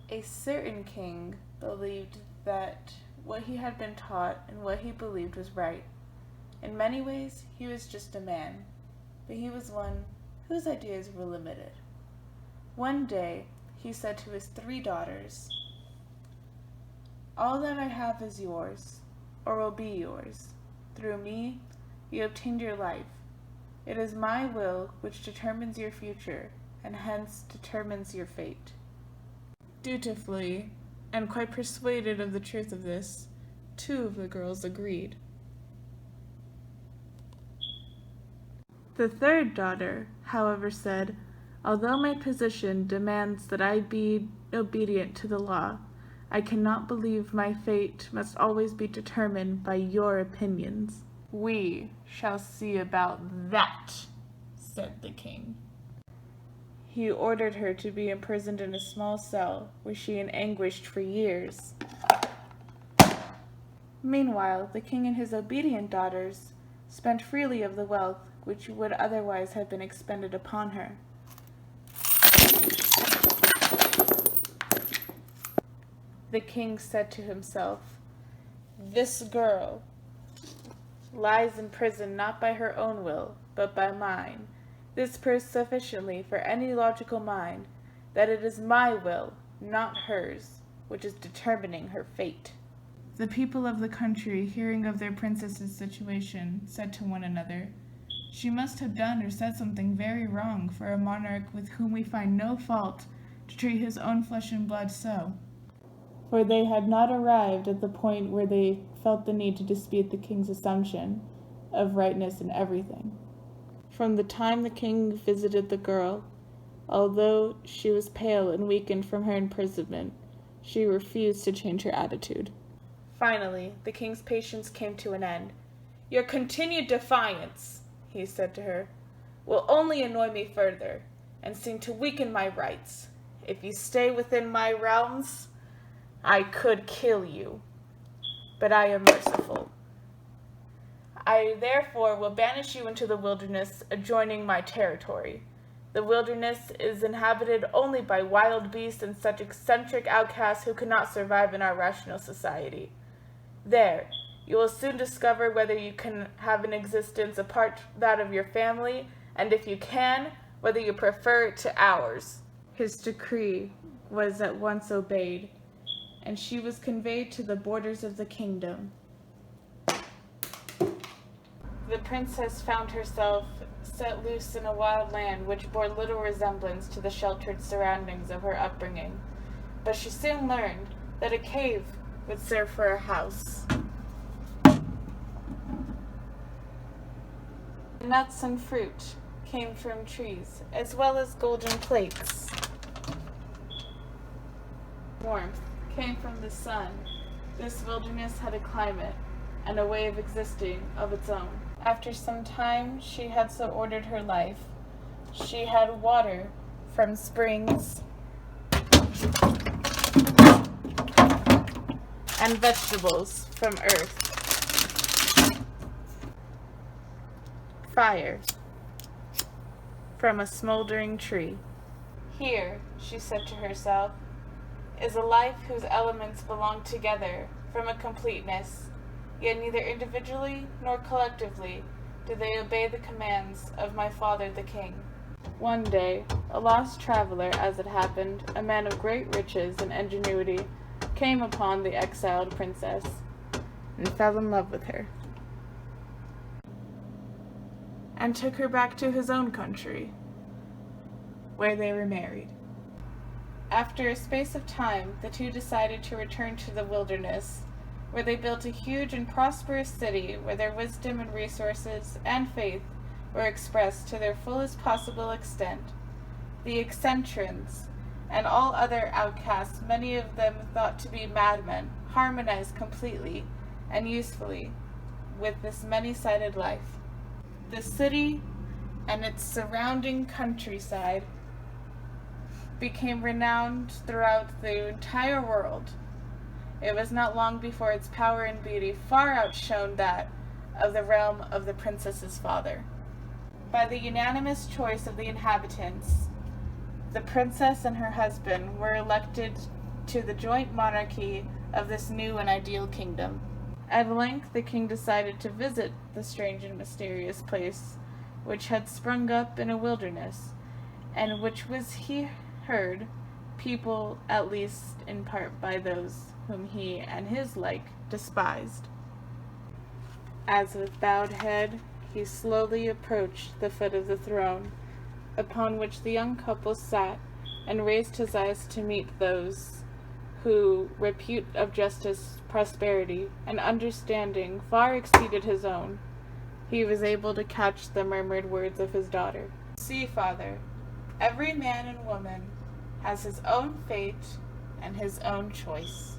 A certain king believed that what he had been taught and what he believed was right. In many ways, he was just a man, but he was one whose ideas were limited. One day, he said to his 3 daughters, "All that I have is yours, or will be yours. Through me, you obtained your life. It is my will which determines your future, and hence determines your fate." Dutifully, and quite persuaded of the truth of this, 2 of the girls agreed. The 3rd daughter, however, said, "Although my position demands that I be obedient to the law, I cannot believe my fate must always be determined by your opinions." "We shall see about that," said the king. He ordered her to be imprisoned in a small cell, where she anguished for years. Meanwhile, the king and his obedient daughters spent freely of the wealth which would otherwise have been expended upon her. The king said to himself, "This girl lies in prison not by her own will, but by mine. This proves sufficiently for any logical mind that it is my will, not hers, which is determining her fate." The people of the country, hearing of their princess's situation, said to one another, "She must have done or said something very wrong for a monarch with whom we find no fault to treat his own flesh and blood so." For they had not arrived at the point where they felt the need to dispute the king's assumption of rightness in everything. From the time the king visited the girl, although she was pale and weakened from her imprisonment, she refused to change her attitude. Finally, the king's patience came to an end. "Your continued defiance," he said to her, "will only annoy me further, and seem to weaken my rights. If you stay within my realms, I could kill you, but I am merciful. I therefore will banish you into the wilderness adjoining my territory. The wilderness is inhabited only by wild beasts and such eccentric outcasts who could not survive in our rational society. There, you will soon discover whether you can have an existence apart that of your family, and if you can, whether you prefer it to ours." His decree was at once obeyed, and she was conveyed to the borders of the kingdom. The princess found herself set loose in a wild land which bore little resemblance to the sheltered surroundings of her upbringing, but she soon learned that a cave would serve for a house. Nuts and fruit came from trees, as well as golden plates. Warmth came from the sun. This wilderness had a climate and a way of existing of its own. After some time she had so ordered her life. She had water from springs and vegetables from earth. Fire from a smoldering tree. "Here," she said to herself, "is a life whose elements belong together from a completeness, yet neither individually nor collectively do they obey the commands of my father the king." One day, a lost traveler, as it happened, a man of great riches and ingenuity, came upon the exiled princess and fell in love with her, and took her back to his own country, where they were married. After a space of time, the two decided to return to the wilderness, where they built a huge and prosperous city where their wisdom and resources and faith were expressed to their fullest possible extent. The eccentrics and all other outcasts, many of them thought to be madmen, harmonized completely and usefully with this many-sided life. The city and its surrounding countryside became renowned throughout the entire world. It was not long before its power and beauty far outshone that of the realm of the princess's father. By the unanimous choice of the inhabitants, the princess and her husband were elected to the joint monarchy of this new and ideal kingdom. At length the king decided to visit the strange and mysterious place, which had sprung up in a wilderness, and which was, he heard, peopled at least in part by those whom he and his like despised. As with bowed head he slowly approached the foot of the throne, upon which the young couple sat, and raised his eyes to meet those who repute of justice, prosperity, and understanding far exceeded his own, he was able to catch the murmured words of his daughter. See, father, every man and woman has his own fate and his own choice.